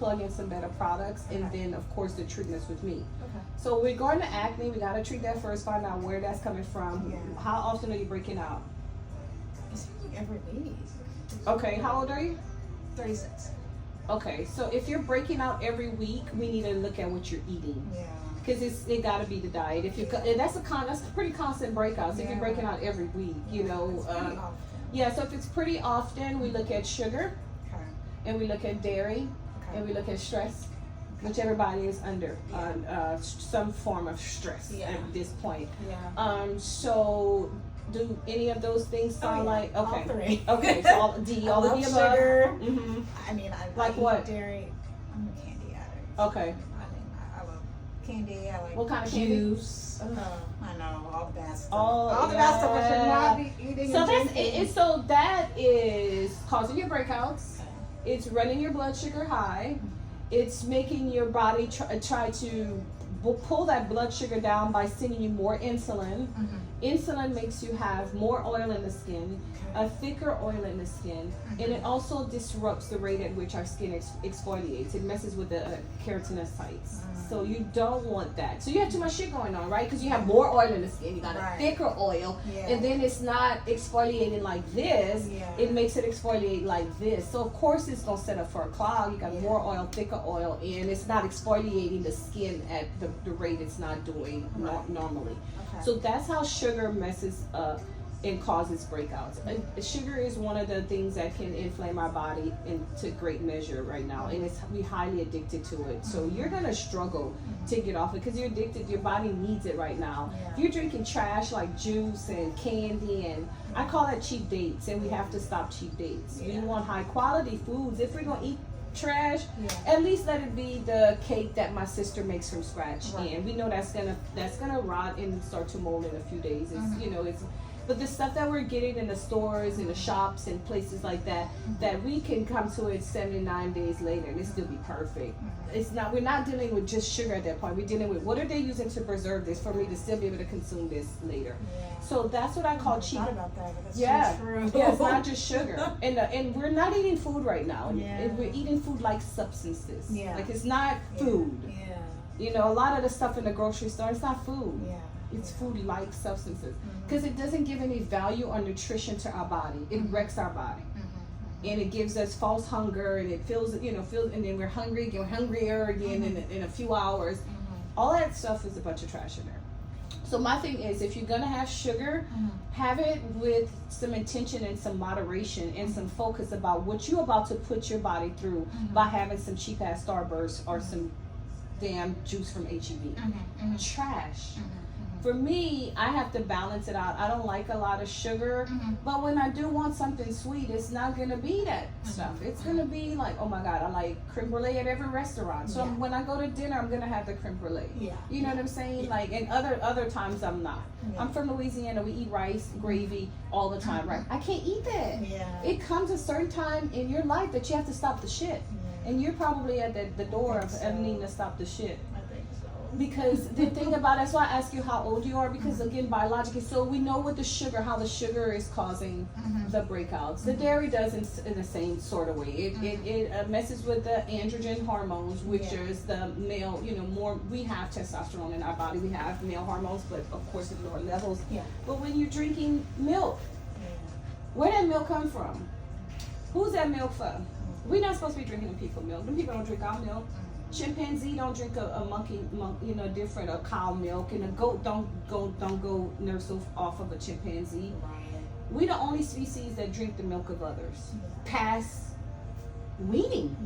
plug in some better products, and then of course the treatments with me. Okay. So we're going to acne. We got to treat that first. Find out where that's coming from. Yeah. How often are you breaking out? It seems like every week. Okay. How old are you? 36. Okay. So if you're breaking out every week, we need to look at what you're eating. Yeah. Because it got to be the diet. If you that's a pretty constant breakouts. If you're breaking out every week, you know. It's pretty often. Yeah. So if it's pretty often, we look at sugar, Okay. and we look at dairy, Okay. and we look at stress, which everybody is under some form of stress at this point. Yeah. So do any of those things sound like All okay? three. Okay. So all of I love the above. sugar. Mm-hmm. I mean, I Like eat what? dairy. I'm a candy addict. Okay. I mean, I love candy. I like What kind of candy? juice. I know all the bad stuff. All the bad stuff I should yeah. not be eating. So and that's drinking. it. So that is causing your breakouts. Okay. It's running your blood sugar high. It's making your body try to pull that blood sugar down by sending you more insulin. Mhm. Insulin makes you have more oil in the skin, a thicker oil in the skin, and it also disrupts the rate at which our skin exfoliates. It messes with the keratinocytes. So you don't want that. So you have too much shit going on, right? Because you have more oil in the skin. You got a thicker oil, Yeah. and then it's not exfoliating like this. Yeah. It makes it exfoliate like this. So of course it's gonna set up for a clog. You got more oil, thicker oil, and it's not exfoliating the skin at the rate it's not doing normally. Okay. So that's how sugar messes up and causes breakouts. Sugar is one of the things that can inflame our body into great measure right now, and we're highly addicted to it. So you're gonna struggle to get off it because you're addicted. Your body needs it right now. Yeah. If you're drinking trash like juice and candy, and I call that cheap dates, and we have to stop cheap dates. We want high quality foods. If we're gonna eat trash, at least let it be the cake that my sister makes from scratch, and we know that's gonna rot and start to mold in a few days. It's but the stuff that we're getting in the stores and the shops and places like that, that we can come to it 79 days later and it still be perfect. We're not dealing with just sugar at that point. We're dealing with what are they using to preserve this for me to still be able to consume this later. So that's what I call cheap. Thought about that, but that's so true. Yeah, it's not just sugar. And we're not eating food right now. Yeah. We're eating food like substances. Yeah. Like it's not food. Yeah. You know, a lot of the stuff in the grocery store, it's not food. Yeah. It's food-like substances because it doesn't give any value or nutrition to our body. It wrecks our body, and it gives us false hunger, and it feels, and then we're hungry, get hungrier again in a few hours. All that stuff is a bunch of trash in there. So my thing is, if you're gonna have sugar, have it with some intention and some moderation and some focus about what you're about to put your body through by having some cheap ass Starburst or some damn juice from HEB. Trash. For me, I have to balance it out. I don't like a lot of sugar, but when I do want something sweet, it's not gonna be that stuff. It's gonna be like, oh my God, I like creme brulee at every restaurant. So when I go to dinner, I'm gonna have the creme brulee. You know what I'm saying? Like, and other times I'm not. I'm from Louisiana. We eat rice, gravy all the time, right? I can't eat that. It comes a certain time in your life that you have to stop the shit, and you're probably at the door of needing to stop the shit. Because the thing about that's why I ask you how old you are, because again, biologically, so we know what how the sugar is causing the breakouts. The dairy does in the same sort of way. It messes with the androgen hormones, which is the male, more, we have testosterone in our body, we have male hormones, but of course at lower levels. But when you're drinking milk, where did milk come from? Who's that milk for? We're not supposed to be drinking people milk. Them people don't drink our milk. Chimpanzee don't drink a monkey, different, a cow milk, and a goat don't go nurse off of a chimpanzee. We the only species that drink the milk of others. Past weaning.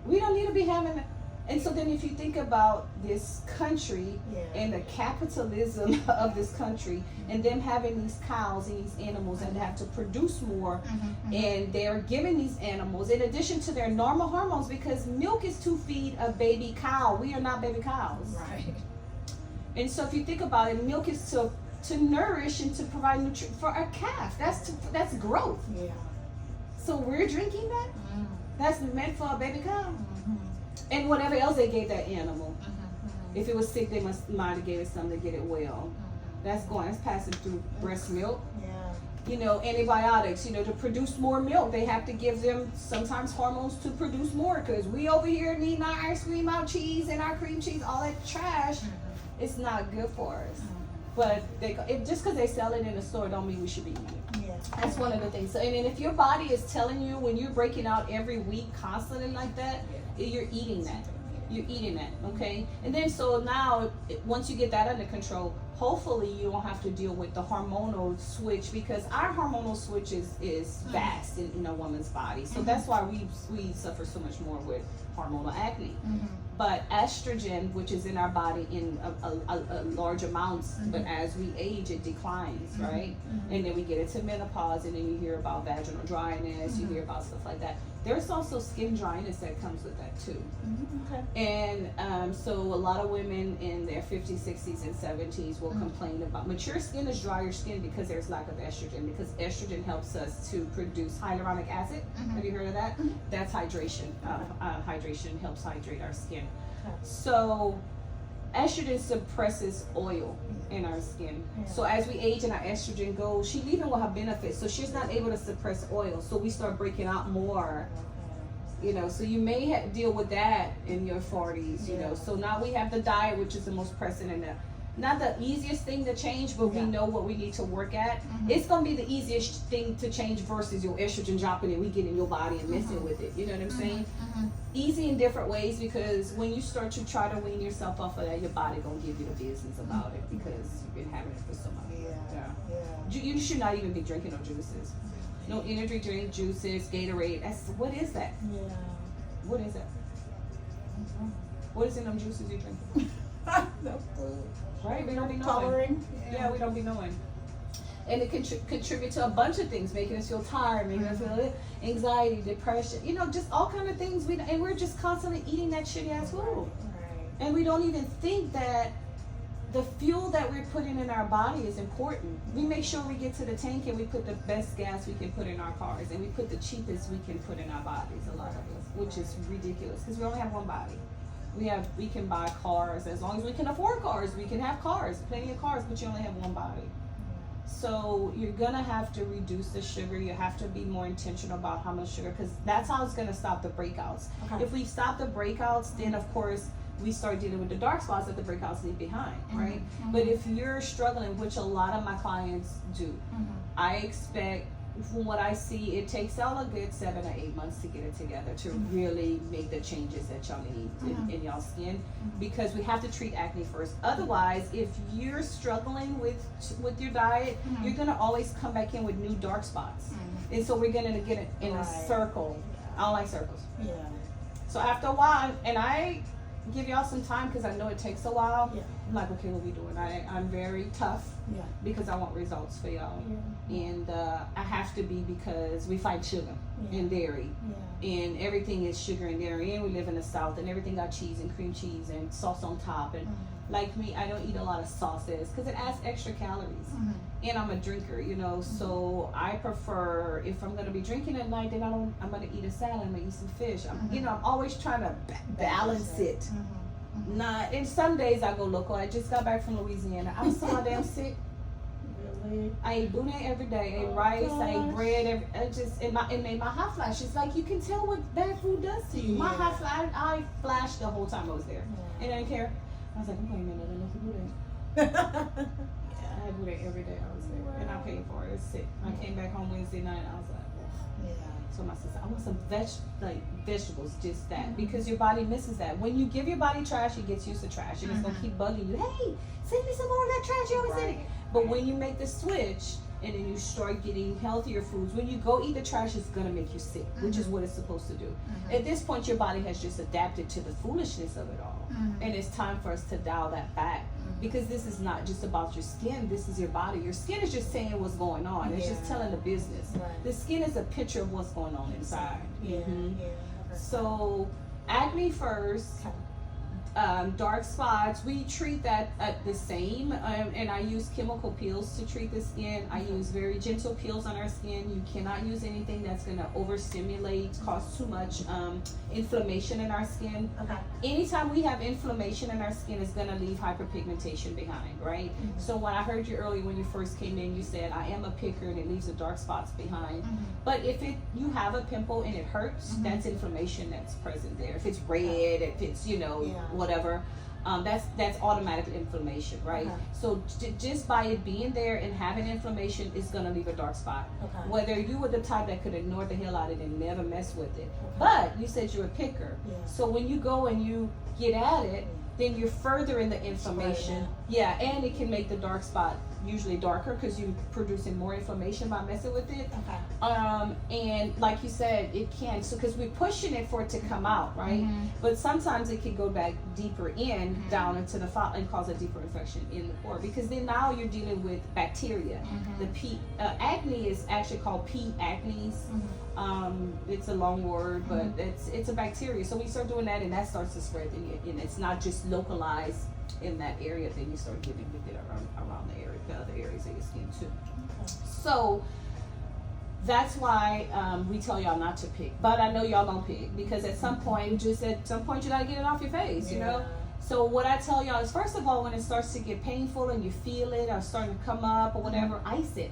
We don't need to be having. And so then if you think about this country and the capitalism of this country and them having these cows and these animals and they have to produce more and they're giving these animals in addition to their normal hormones, because milk is to feed a baby cow. We are not baby cows. And so if you think about it, milk is to nourish and to provide nutrition for a calf. That's growth. So we're drinking that? That's meant for a baby cow. And whatever else they gave that animal. If it was sick, they might have gave it something to get it well. That's passing through breast milk. antibiotics, to produce more milk. They have to give them sometimes hormones to produce more, because we over here needing our ice cream, our cheese, and our cream cheese, all that trash. It's not good for us. But just because they sell it in the store don't mean we should be eating it. Yeah. That's one of the things. And then if your body is telling you, when you're breaking out every week constantly like that, you're eating that. You're eating that, okay? And then so now, once you get that under control, hopefully you don't have to deal with the hormonal switch, because our hormonal switch is vast in a woman's body. So that's why we suffer so much more with hormonal acne. But estrogen, which is in our body in a large amounts, but as we age, it declines, right? And then we get into menopause, and then you hear about vaginal dryness, you hear about stuff like that. There's also skin dryness that comes with that too. And so a lot of women in their 50s, 60s, and 70s will complain about mature skin is drier skin because there's lack of estrogen, because estrogen helps us to produce hyaluronic acid. Have you heard of that? That's hydration. Hydration helps hydrate our skin. So estrogen suppresses oil in our skin. So as we age and our estrogen goes, she even will have benefits. So she's not able to suppress oil. So we start breaking out more. So you may deal with that in your 40s. So now we have the diet, which is the most pressing, and not the easiest thing to change, but we know what we need to work at. It's gonna be the easiest thing to change versus your estrogen dropping and we get in your body and messing with it. You know what I'm saying? Easy in different ways, because when you start to try to wean yourself off of that, your body gonna give you the business about it, because you've been having it for so long. You should not even be drinking no juices. No energy drink, juices, Gatorade. What is that? What is that? What is in them juices you drink? No clue. Right? We don't be knowing. Coloring. Yeah, we don't be knowing. And it can contribute to a bunch of things, making us feel tired, making us feel anxiety, depression, just all kind of things. And we're just constantly eating that shitty ass food. And we don't even think that the fuel that we're putting in our body is important. We make sure we get to the tank and we put the best gas we can put in our cars, and we put the cheapest we can put in our bodies, a lot of us, which is ridiculous, because we only have one body. We can buy cars as long as we can afford cars. We can have cars, plenty of cars, but you only have one body. So you're gonna have to reduce the sugar. You have to be more intentional about how much sugar, because that's how it's gonna stop the breakouts. If we stop the breakouts, then of course we start dealing with the dark spots that the breakouts leave behind, right? But if you're struggling, which a lot of my clients do, I expect, from what I see, it takes y'all a good 7 or 8 months to get it together, to really make the changes that y'all need in y'all's skin, because we have to treat acne first. Otherwise, if you're struggling with your diet, you're gonna always come back in with new dark spots, and so we're gonna get it in a circle. I don't like circles. So after a while, and I give y'all some time, because I know it takes a while. I'm like, okay, what we doing? I'm very tough, because I want results for y'all. And I have to be, because we fight sugar and dairy. And everything is sugar and dairy, and we live in the South, and everything got cheese and cream cheese and sauce on top. And like me, I don't eat a lot of sauces, because it adds extra calories. And I'm a drinker, so I prefer, if I'm gonna be drinking at night, then I'm gonna eat a salad, I'm gonna eat some fish. I'm always trying to balance it. And some days I go local. I just got back from Louisiana. I'm so damn sick. Really? I ate boudin every day. I ate rice. I ate bread. It made my hot flash. It's like, you can tell what bad food does to you. My hot flash, I flashed the whole time I was there, and I didn't care. I was like, I'm going to eat another boudin. I had boudin every day I was there, and I paid for it. It's sick. I came back home Wednesday night. I was like, so my sister, I want some vegetables, just that, because your body misses that. When you give your body trash, it gets used to trash, and it's gonna keep bugging you. Hey, send me some more of that trash you always send. But when you make the switch, and then you start getting healthier foods, when you go eat the trash, it's gonna make you sick, which is what it's supposed to do. At this point, your body has just adapted to the foolishness of it all, and it's time for us to dial that back. Because this is not just about your skin, this is your body. Your skin is just saying what's going on. It's just telling the business. The skin is a picture of what's going on inside. So acne first, Dark spots, we treat that the same, and I use chemical peels to treat the skin. I use very gentle peels on our skin. You cannot use anything that's going to overstimulate, cause too much inflammation in our skin. Okay. Anytime we have inflammation in our skin, it's going to leave hyperpigmentation behind, right? So when I heard you earlier when you first came in, you said, I am a picker and it leaves the dark spots behind. But if you have a pimple and it hurts, that's inflammation that's present there. If it's red, if it's, whatever, that's automatic inflammation, right? So just by it being there and having inflammation, it's gonna leave a dark spot. Whether you were the type that could ignore the hell out of it and never mess with it, but you said you're a picker, so when you go and you get at it, then you're furthering the inflammation. And it can make the dark spot usually darker because you're producing more inflammation by messing with it. And like you said, it can, so because we're pushing it for it to come out, right? But sometimes it can go back deeper in, down into the fat and cause a deeper infection in the pore, because then now you're dealing with bacteria. The acne is actually called P. acnes. It's a long word, but it's a bacteria. So we start doing that, and that starts to spread, and it's not just localized in that area. Then you start getting it around the other areas of your skin too. So that's why we tell y'all not to pick. But I know y'all don't pick, because at some point you gotta get it off your face, you know. So what I tell y'all is, first of all, when it starts to get painful and you feel it or starting to come up or whatever, ice it.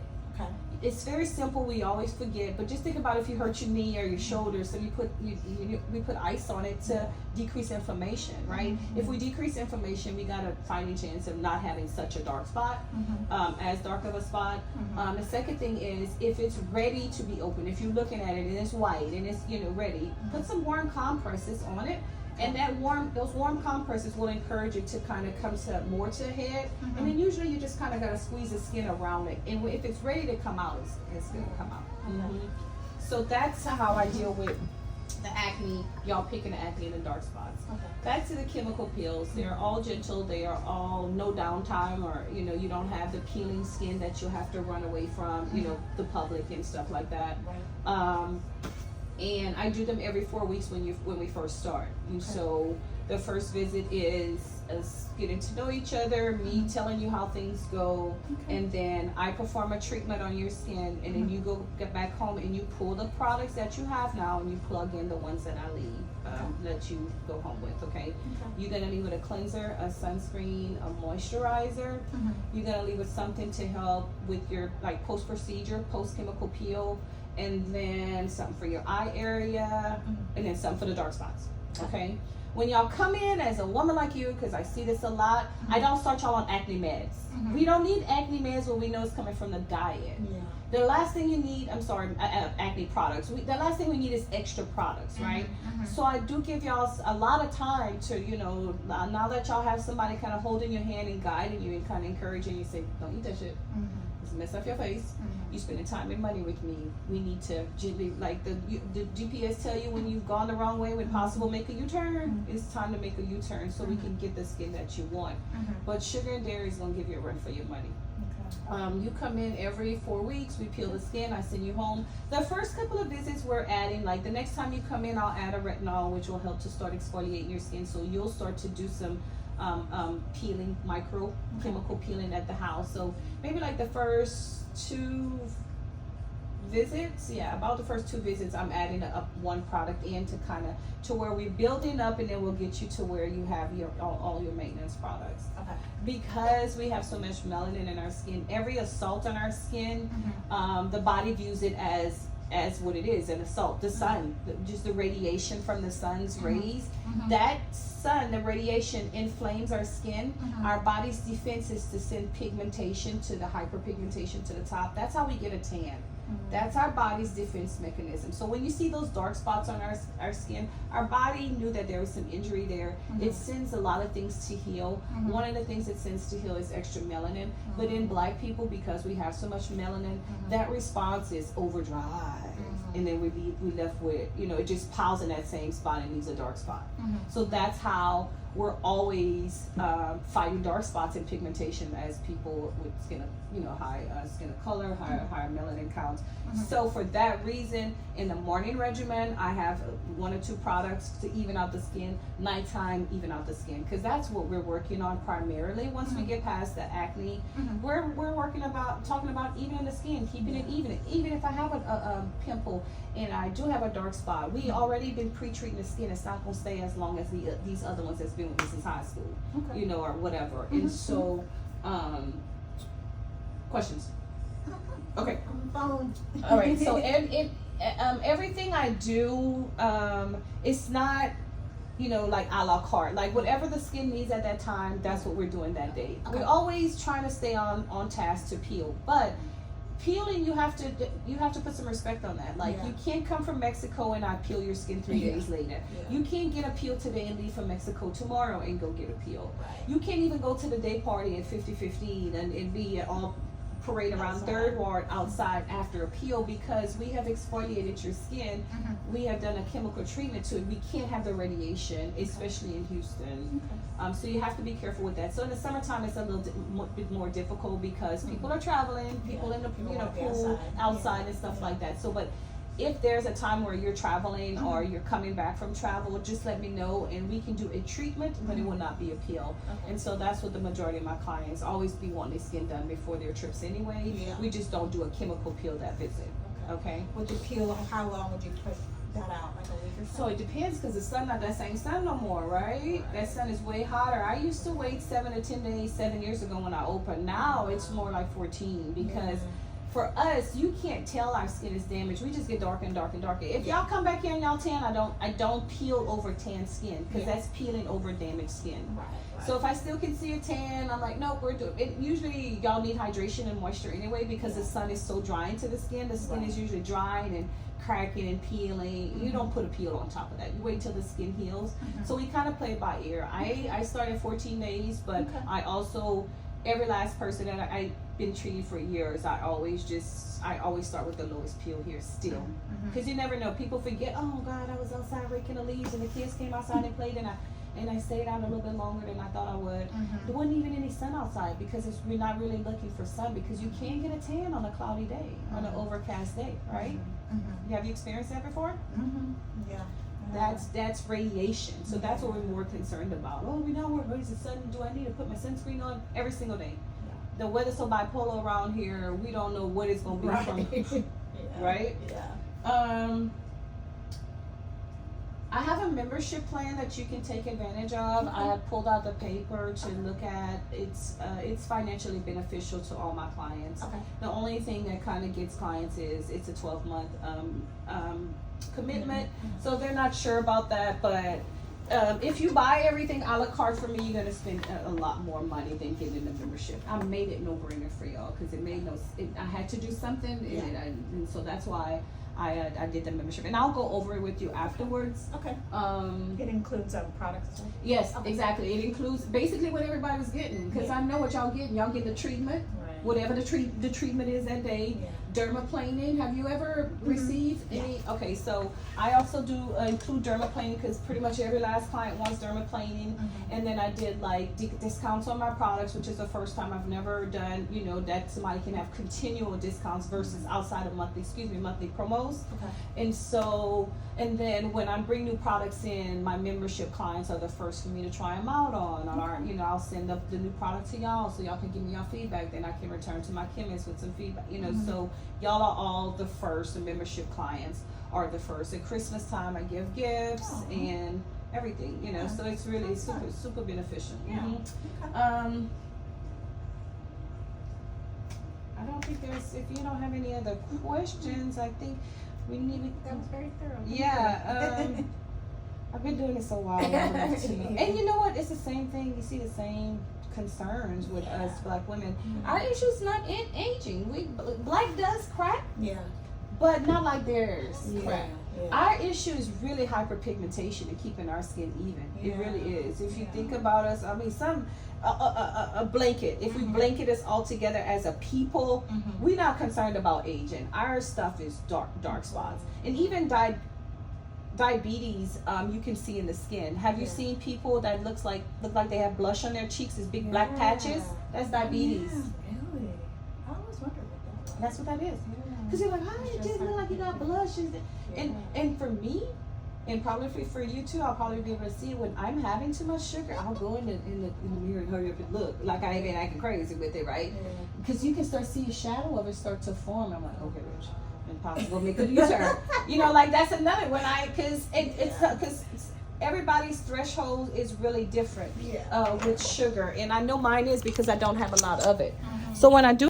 It's very simple. We always forget, but just think about if you hurt your knee or your shoulder. So we put ice on it to decrease inflammation, right? If we decrease inflammation, we got a fighting chance of not having such a dark spot, as dark of a spot. The second thing is, if it's ready to be open, if you're looking at it and it's white and it's ready, put some warm compresses on it. And those warm compresses will encourage it to kind of come more to a head. And then usually you just kind of got to squeeze the skin around it. And if it's ready to come out, it's going to come out. So that's how I deal with the acne, y'all picking the acne and the dark spots. Back to the chemical peels. They're all gentle. They are all no downtime, or, you don't have the peeling skin that you'll have to run away from, the public and stuff like that. And I do them every 4 weeks when we first start. And so the first visit is us getting to know each other, me telling you how things go, and then I perform a treatment on your skin, and then you get back home and you pull the products that you have now and you plug in the ones that I leave, let you go home with, okay? You're gonna leave with a cleanser, a sunscreen, a moisturizer. You're gonna leave with something to help with your post-procedure, post-chemical peel, and then something for your eye area, and then something for the dark spots, okay? When y'all come in as a woman like you, because I see this a lot, I don't start y'all on acne meds. We don't need acne meds when we know it's coming from the diet. The last thing you need, acne products. The last thing we need is extra products, right? So I do give y'all a lot of time to, now that y'all have somebody kind of holding your hand and guiding you and kind of encouraging you, say, don't eat that shit. It's mess up your face. You spending time and money with me. We need to gently, like the GPS tell you when you've gone the wrong way, when possible, make a U-turn. It's time to make a U-turn so we can get the skin that you want. But sugar and dairy is gonna give you a run for your money. You come in every 4 weeks, we peel the skin, I send you home. The first couple of visits we're adding, like the next time you come in, I'll add a retinol, which will help to start exfoliating your skin, so you'll start to do some peeling, micro chemical peeling at the house. So maybe like the first 2 visits, about the first 2 visits, I'm adding one product in to where we're building up, and then we'll get you to where you have all your maintenance products. Because we have so much melanin in our skin, every assault on our skin, the body views it as what it is, an assault. The sun, just the radiation from the sun's rays, that sun, the radiation inflames our skin. Our body's defense is to send pigmentation to the hyperpigmentation to the top. That's how we get a tan. That's our body's defense mechanism. So when you see those dark spots on our skin, our body knew that there was some injury there. It sends a lot of things to heal. One of the things it sends to heal is extra melanin. But in Black people, because we have so much melanin, that response is overdrive. And then we left with, it just piles in that same spot and leaves a dark spot. So that's how we're always fighting dark spots and pigmentation as people with skin of, high skin of color, higher melanin counts. So for that reason, in the morning regimen, I have 1 or 2 products to even out the skin. Nighttime, even out the skin, because that's what we're working on primarily. Once we get past the acne, we're talking about even the skin, keeping it even. Even if I have a pimple and I do have a dark spot, we already been pre-treating the skin. It's not gonna stay as long as these other ones that's been with me since high school, or whatever. And so, questions? Okay. Phone. All right. So everything I do, it's not, like a la carte. Like whatever the skin needs at that time, that's what we're doing that day. Okay. We're always trying to stay on task to peel, but peeling, you have to put some respect on that. Like you can't come from Mexico and I peel your skin 3 days later. You can't get a peel today and leave from Mexico tomorrow and go get a peel. Right. You can't even go to the day party at 50-15 and be all parade around Outside. Third Ward outside after a peel, because we have exfoliated your skin. We have done a chemical treatment to it. We can't have the radiation, especially in Houston. So you have to be careful with that. So in the summertime, it's a little bit more difficult because people are traveling, people in the pool, outside and stuff like that. So, but if there's a time where you're traveling or you're coming back from travel, just let me know and we can do a treatment, but it will not be a peel. And so that's what the majority of my clients always be wanting their skin done before their trips anyway. We just don't do a chemical peel that visit. Okay. Would you peel? How long would you put that out? Like a week or so? So it depends, because the sun not that same sun no more, right? That sun is way hotter. I used to wait 7 to 10 days 7 years ago when I opened. Now it's more like 14, because for us, you can't tell our skin is damaged. We just get darker and darker and darker. If y'all come back here and y'all tan, I don't peel over tan skin, because that's peeling over damaged skin. Right. So if I still can see a tan, I'm like, nope, we're doing it. Usually y'all need hydration and moisture anyway, because the sun is so drying to the skin. The skin is usually drying and cracking and peeling. You don't put a peel on top of that. You wait till the skin heals. So we kind of play it by ear. I started 14 days, but I also, every last person that I've been treating for years, I always start with the lowest peel here still, because you never know. People forget, oh God, I was outside raking the leaves and the kids came outside and played, and I stayed out a little bit longer than I thought I would. There wasn't even any sun outside, because we're not really looking for sun, because you can get a tan on a cloudy day, on an overcast day, right? Have you experienced that before? Yeah. That's radiation. So that's what we're more concerned about. Oh, we know where is the sun? Do I need to put my sunscreen on every single day? The weather's so bipolar around here. We don't know what it's gonna be from. Right? Yeah. I have a membership plan that you can take advantage of. I have pulled out the paper to look at. It's financially beneficial to all my clients. The only thing that kind of gets clients is it's a 12-month commitment, so they're not sure about that. But if you buy everything a la carte for me, you're gonna spend a lot more money than getting the membership. I made it no-brainer for y'all, because it made I had to do something, and so that's why I did the membership, and I'll go over it with you afterwards. It includes products. Yes, exactly. It includes basically what everybody was getting, because I know what y'all getting. Y'all get the treatment, whatever the treatment is that day. Dermaplaning. Have you ever received any? Okay, so I also do include dermaplaning, because pretty much every last client wants dermaplaning. And then I did like discounts on my products, which is the first time I've never done, that somebody can have continual discounts versus outside of monthly promos. And so, and then when I bring new products in, my membership clients are the first for me to try them out on. Or, I'll send up the new product to y'all so y'all can give me your feedback. Then I can return to my chemist with some feedback, so y'all are all the first. The membership clients are the first. At Christmas time, I give gifts and everything, so it's really super beneficial. I don't think if you don't have any other questions, I think we need. That was very thorough. Yeah. I've been doing this a while now too. And you know what? It's the same thing. You see the same concerns with us Black women. Our issue's not in aging. Black does crack, but not like theirs crack. Our issue is really hyperpigmentation and keeping our skin even. It really is. If you think about us, I mean, a blanket. If we blanket us all together as a people, we're not concerned about aging. Our stuff is dark spots, and even diabetes, you can see in the skin. Have you seen people that look like they have blush on their cheeks, these big black patches? That's diabetes. Yeah, really? I always wondered what that was. That's what that is. Because you're like, how do you just look like you got blush? And for me, and probably for you too, I'll probably be able to see it when I'm having too much sugar. I'll go in the mirror and hurry up and look like I ain't been acting crazy with it, right? Because you can start seeing a shadow of it start to form. I'm like, okay, Rich, impossible, make a U-turn. You know, like that's another when because everybody's threshold is really different with sugar, and I know mine is because I don't have a lot of it. So when I do